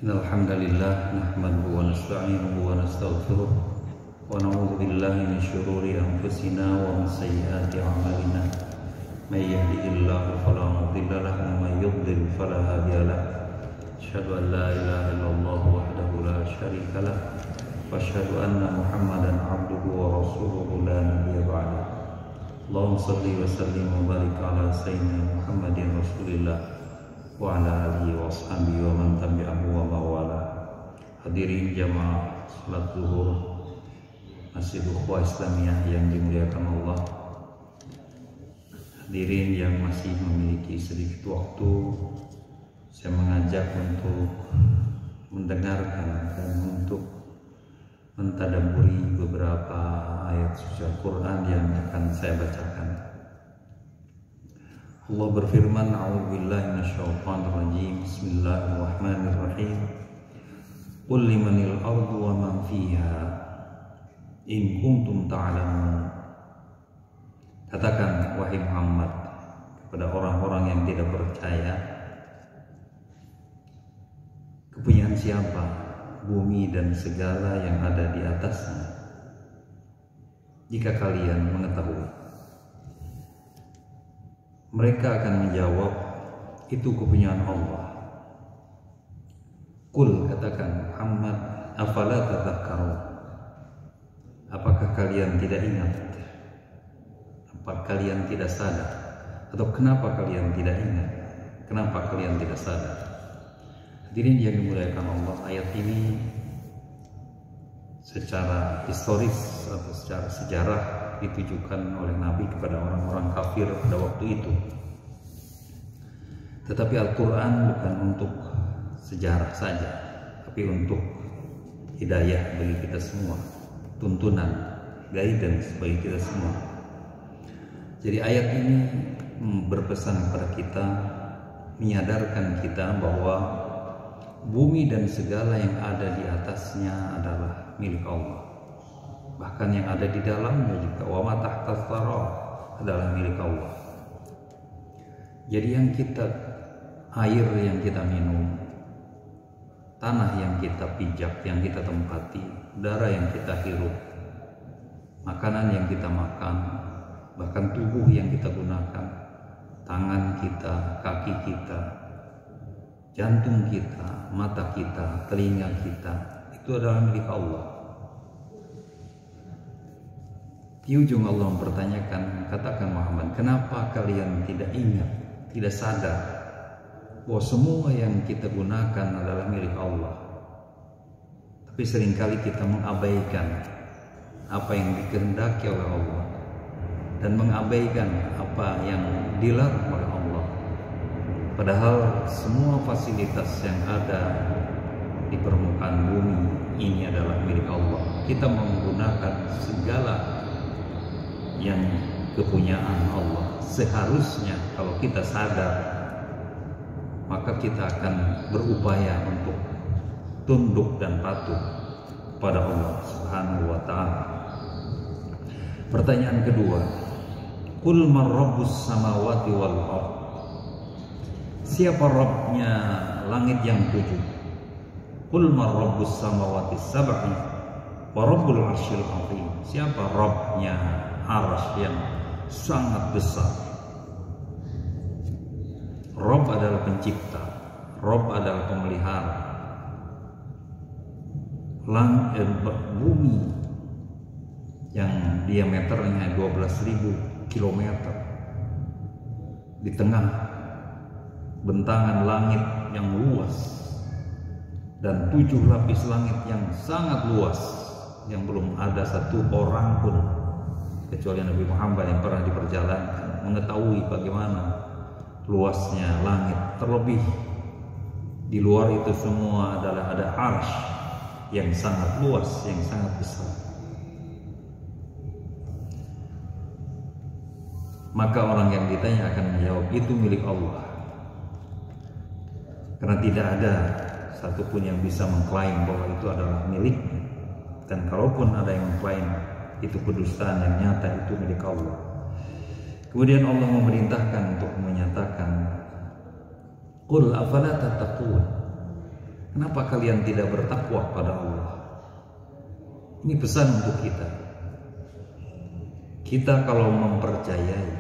Innal hamdalillah nahmaduhu wa nasta'inuhu wa nastaghfiruh wa na'udzu billahi min shururi anfusina wa min sayyiati a'malina. May yahdihillahu fala mudilla lahu wa may yudlil fala hadiya lahu. Asyhadu an la ilaha illallah wahdahu la syarika lah wa asyhadu anna Muhammadan 'abduhu wa rasuluhu la nabiyya ba'dahu. Allahumma shalli wa sallim wa barik ala sayyidina Muhammadin rasulillah wa ala alihi wa ashabihi wa man tabi'ahu wa mawala. Hadirin jamaah salat zuhur Masjid Ukhuwah Islamiyah yang dimuliakan Allah. Hadirin yang masih memiliki sedikit waktu, saya mengajak untuk mendengarkan dan untuk mentadabburi beberapa ayat suci Al-Quran yang akan saya bacakan. Allah berfirman, a'udzubillahi minasyaitonir rajim. Bismillahirrahmanirrahim. Qul limanil ardu wa man fiha in kuntum ta'lamun. Katakan wahai Muhammad kepada orang-orang yang tidak percaya, kepunyaan siapa bumi dan segala yang ada di atasnya, jika kalian mengetahui. Mereka akan menjawab, itu kepunyaan Allah. Qul, katakan Muhammad, afala tadhakkarun. Apakah kalian tidak ingat? Apa kalian tidak sadar? Atau kenapa kalian tidak ingat? Kenapa kalian tidak sadar? Hadirin yang dimuliakan Allah, ayat ini secara historis atau secara sejarah ditujukan oleh Nabi kepada orang-orang kafir pada waktu itu. Tetapi Al-Quran bukan untuk sejarah saja, tapi untuk hidayah bagi kita semua, tuntunan, guidance bagi kita semua. Jadi ayat ini berpesan kepada kita, menyadarkan kita bahwa bumi dan segala yang ada di atasnya adalah milik Allah. Bahkan yang ada di dalamnya juga wa ma tahtas thara adalah milik Allah. Jadi yang kita, air yang kita minum, tanah yang kita pijak, yang kita tempati, udara yang kita hirup, makanan yang kita makan, bahkan tubuh yang kita gunakan, tangan kita, kaki kita, jantung kita, mata kita, telinga kita, itu adalah milik Allah. Di ujung Allah mempertanyakan, katakan Muhammad, kenapa kalian tidak ingat, tidak sadar bahwa semua yang kita gunakan adalah milik Allah? Tapi seringkali kita mengabaikan apa yang dikehendaki oleh Allah dan mengabaikan apa yang dilarang oleh Allah. Padahal semua fasilitas yang ada di permukaan bumi ini adalah milik Allah. Kita menggunakan segala yang kepunyaan Allah. Seharusnya kalau kita sadar, maka kita akan berupaya untuk tunduk dan patuh pada Allah Subhanahu wa ta'ala. Pertanyaan kedua, qul man rabbus samawati wal ardh. Siapa Rabbnya langit yang tujuh? Qul man rabbus samawati sab'i wa rabbul arsyil azim. Siapa Rabbnya arsy yang sangat besar? Rabb adalah pencipta, Rabb adalah pemelihara. Bumi yang diameternya 12.000 km, di tengah bentangan langit yang luas dan 7 lapis langit yang sangat luas, yang belum ada satu orang pun kecuali Nabi Muhammad yang pernah diperjalankan mengetahui bagaimana luasnya langit. Terlebih di luar itu semua adalah ada arsy yang sangat luas, yang sangat besar. Maka orang yang ditanya akan menjawab, itu milik Allah. Karena tidak ada satupun yang bisa mengklaim bahwa itu adalah miliknya. Dan kalaupun ada yang mengklaim, itu kedustaan yang nyata, itu milik Allah. Kemudian Allah memerintahkan untuk menyatakan, qul afala tattaqun. Kenapa kalian tidak bertakwa pada Allah? Ini pesan untuk kita. Kita kalau mempercayai,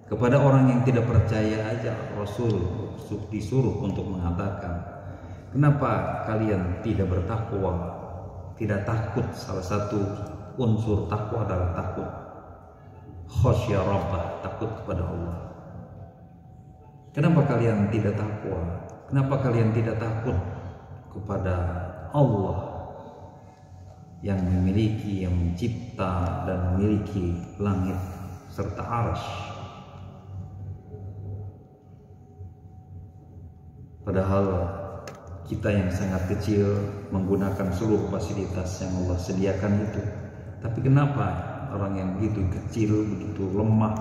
kepada orang yang tidak percaya aja Rasul disuruh untuk mengatakan, kenapa kalian tidak bertakwa, tidak takut? Salah satu unsur takwa adalah takut khasyah rabbah, takut kepada Allah. Kenapa kalian tidak takwa? Kenapa kalian tidak takut kepada Allah yang memiliki, yang mencipta dan memiliki langit serta arsy? Padahal kita yang sangat kecil menggunakan seluruh fasilitas yang Allah sediakan itu. Tapi kenapa orang yang begitu kecil, begitu lemah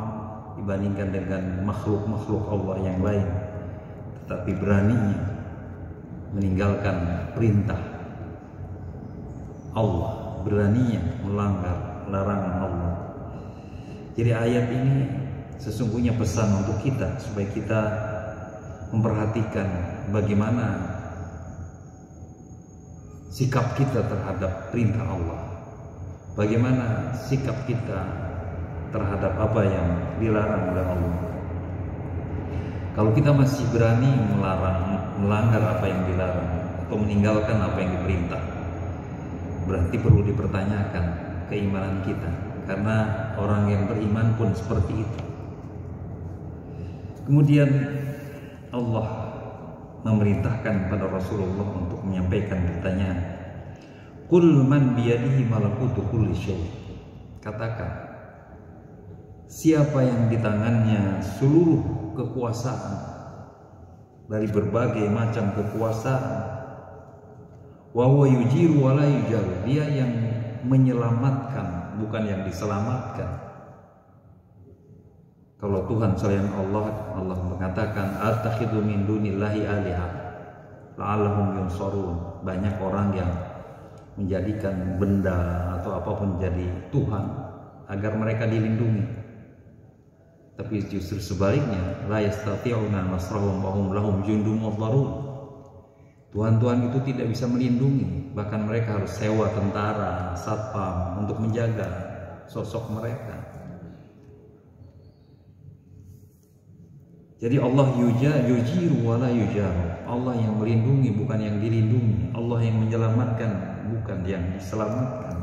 dibandingkan dengan makhluk-makhluk Allah yang lain, tetapi beraninya meninggalkan perintah Allah, beraninya melanggar larangan Allah. Jadi ayat ini sesungguhnya pesan untuk kita supaya kita memperhatikan bagaimana sikap kita terhadap perintah Allah, bagaimana sikap kita terhadap apa yang dilarang oleh Allah. Kalau kita masih berani melanggar apa yang dilarang atau meninggalkan apa yang diperintah, berarti perlu dipertanyakan keimanan kita, karena orang yang beriman pun seperti itu. Kemudian Allah memerintahkan pada Rasulullah untuk menyampaikan pertanyaan. Qul man biyadihi malakutu kulli syai'. Katakan, siapa yang di tangannya seluruh kekuasaan dari berbagai macam kekuasaan, wa huwa yujiru wa la yujaru, dia yang menyelamatkan bukan yang diselamatkan. Kalau Tuhan selain Allah, Allah mengatakan attakhidhu min dunillahi aliha la'allahum yunsharun. Banyak orang yang menjadikan benda atau apapun jadi Tuhan agar mereka dilindungi. Tapi justru sebaliknya, la yastati'una nasrahum wa hum lahum jundun mudharun. Tuhan-tuhan itu tidak bisa melindungi, bahkan mereka harus sewa tentara, satpam untuk menjaga sosok mereka. Jadi Allah yujiru wa la yujaru. Allah yang melindungi bukan yang dilindungi. Allah yang menyelamatkan bukan yang diselamatkan.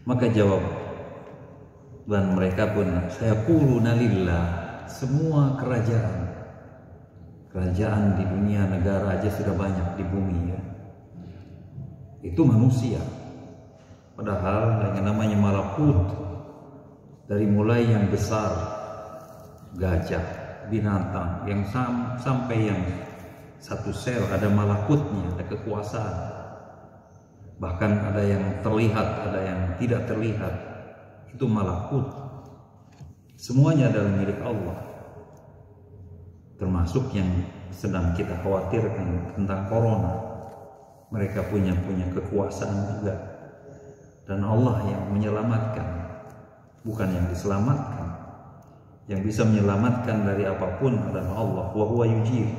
Maka jawab dan mereka pun, sayaquluna lillah. Semua kerajaan di dunia, negara aja sudah banyak di bumi ya. Itu manusia. Padahal yang namanya malakut, dari mulai yang besar, gajah, binatang yang sampai yang satu sel ada malakutnya, ada kekuasaan. Bahkan ada yang terlihat, ada yang tidak terlihat. Itu malakut. Semuanya adalah milik Allah. Termasuk yang sedang kita khawatirkan tentang corona. Mereka punya kekuasaan juga. Dan Allah yang menyelamatkan, bukan yang diselamatkan. Yang bisa menyelamatkan dari apapun adalah Allah. Wa huwa yujir.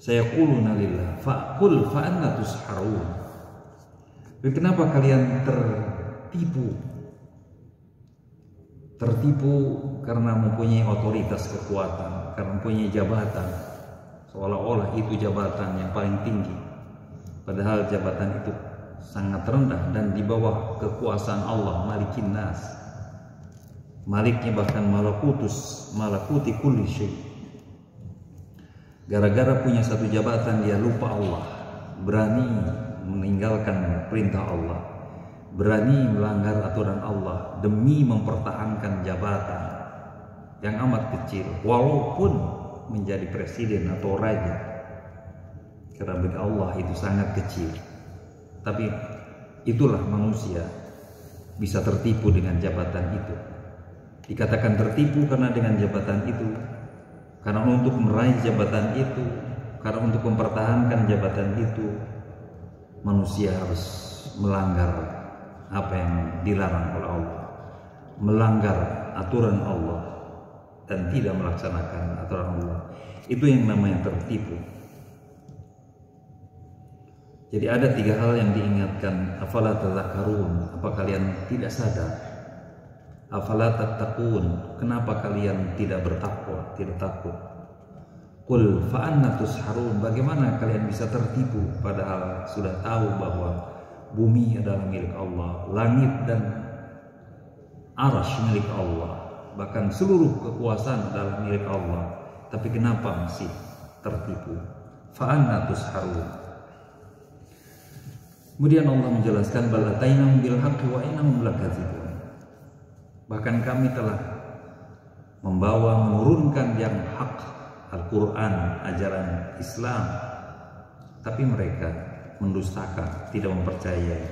Sayaquluna lillah fa'qul fa'anna tusharun. Kenapa kalian tertipu? Tertipu karena mempunyai otoritas kekuatan, karena mempunyai jabatan. Seolah-olah itu jabatan yang paling tinggi. Padahal jabatan itu sangat rendah dan di bawah kekuasaan Allah, Malikin Nas. Maliknya bahkan malakuti kulli syai'. Gara-gara punya satu jabatan dia lupa Allah, berani meninggalkan perintah Allah, berani melanggar aturan Allah demi mempertahankan jabatan yang amat kecil, walaupun menjadi presiden atau raja. Karena bagi Allah itu sangat kecil. Tapi itulah manusia bisa tertipu dengan jabatan itu. Dikatakan tertipu karena dengan jabatan itu, karena untuk meraih jabatan itu, karena untuk mempertahankan jabatan itu, manusia harus melanggar apa yang dilarang oleh Allah, melanggar aturan Allah dan tidak melaksanakan aturan Allah. Itu yang namanya tertipu. Jadi ada 3 hal yang diingatkan. Afala tadhakkarun, apa kalian tidak sadar? Afala tattaqun, kenapa kalian tidak bertakwa, tidak takut? Qul fa anna tusharun, bagaimana kalian bisa tertipu padahal sudah tahu bahwa bumi adalah milik Allah, langit dan arsy milik Allah, bahkan seluruh kekuasaan adalah milik Allah. Tapi kenapa masih tertipu? Fa anna tusharun. Kemudian Allah menjelaskan bal atainahum bil haqqi wa innahum lakadzibun. Bahkan kami telah menurunkan yang hak, Al-Quran, ajaran Islam, tapi mereka mendustakan, tidak mempercayai.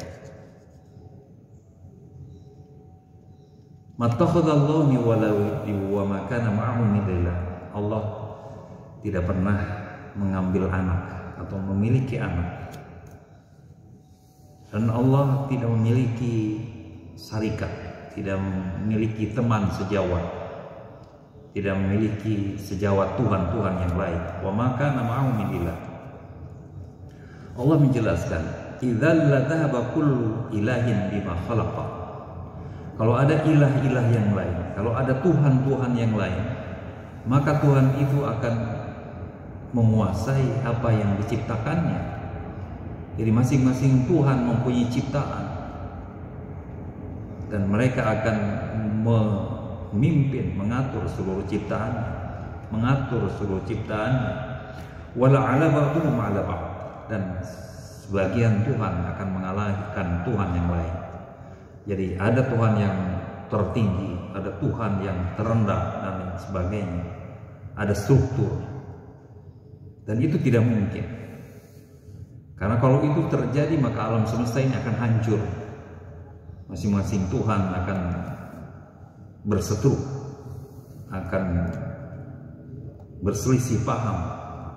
Mattakhadallahu min waladin wa ma kana ma'ahu min ilah. Allah tidak pernah mengambil anak atau memiliki anak. Dan Allah tidak memiliki syarikat, tidak memiliki teman sejawat, tidak memiliki sejawat Tuhan-Tuhan yang lain. Wa ma kana ma'ahu min ilah. Allah menjelaskan, idzal ladhaba kullu ilahin bima khalaqa. Kalau ada ilah-ilah yang lain, kalau ada Tuhan-Tuhan yang lain, maka Tuhan itu akan menguasai apa yang diciptakannya. Jadi masing-masing Tuhan mempunyai ciptaan, dan mereka akan memimpin, mengatur seluruh ciptaannya, wala ala ba'dhum ala ba'd, dan sebagian Tuhan akan mengalahkan Tuhan yang lain. Jadi ada Tuhan yang tertinggi, ada Tuhan yang terendah, dan lain sebagainya. Ada struktur, dan itu tidak mungkin. Karena kalau itu terjadi, maka alam semesta ini akan hancur. Masing-masing Tuhan akan berseteru, akan berselisih paham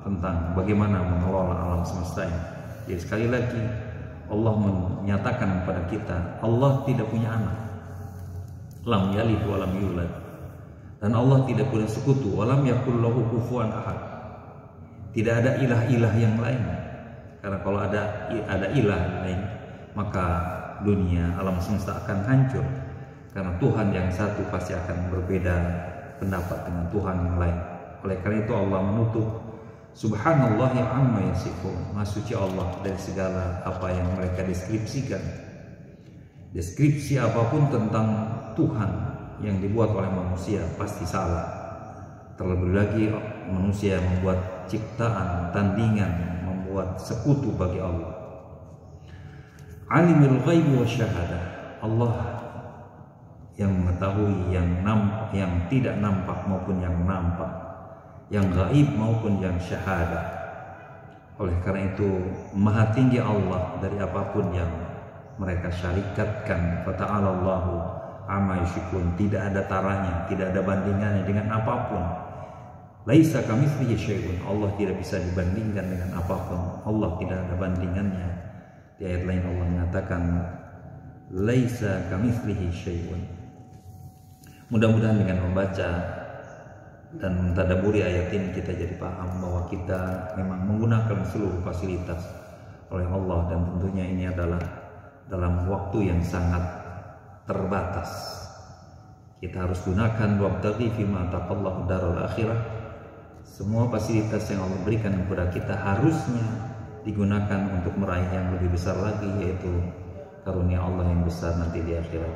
tentang bagaimana mengelola alam semesta ini. Jadi sekali lagi Allah menyatakan kepada kita, Allah tidak punya anak, lam yalid wa lam yulad, dan Allah tidak punya sekutu, wa lam yakul lahu kufuwan ahad. Tidak ada ilah-ilah yang lain. Karena kalau ada ilah lain, maka dunia, alam semesta akan hancur. Karena Tuhan yang satu pasti akan berbeda pendapat dengan Tuhan yang lain. Oleh karena itu Allah menutup, Subhanallahi amma yasifun, Maha suci Allah dari segala apa yang mereka deskripsikan. Deskripsi apapun tentang Tuhan yang dibuat oleh manusia pasti salah. Terlebih lagi manusia membuat ciptaan, tandingan, membuat sekutu bagi Allah. Alimul ghaibi wasyahadah, Allah yang mengetahui yang nampak, yang tidak nampak maupun yang nampak, yang gaib maupun yang syahadah. Oleh karena itu maha tinggi Allah dari apapun yang mereka syarikatkan. Fata'ala Allahu amma yusyrikun, tidak ada taranya, tidak ada bandingannya dengan apapun. Laisa kamitslihi syai'un, Allah tidak bisa dibandingkan dengan apapun. Allah tidak ada bandingannya. Di ayat lain Allah mengatakan laisa kamitslihi syai'un. Mudah-mudahan dengan membaca dan mentadabburi ayat ini kita jadi paham bahwa kita memang menggunakan seluruh fasilitas oleh Allah, dan tentunya ini adalah dalam waktu yang sangat terbatas. Kita harus gunakan wabtaghi fima taqallahu darul akhirah. Semua fasilitas yang Allah berikan kepada kita harusnya digunakan untuk meraih yang lebih besar lagi, yaitu karunia Allah yang besar nanti di akhirat.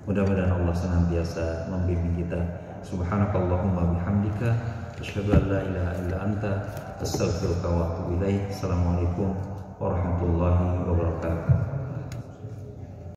Mudah-mudahan Allah senantiasa membimbing kita. Subhanakallahumma bihamdika, asyhadu an la ilaha illa anta, astaghfiruka wa atubu ilaik. Assalamualaikum warahmatullahi wabarakatuh.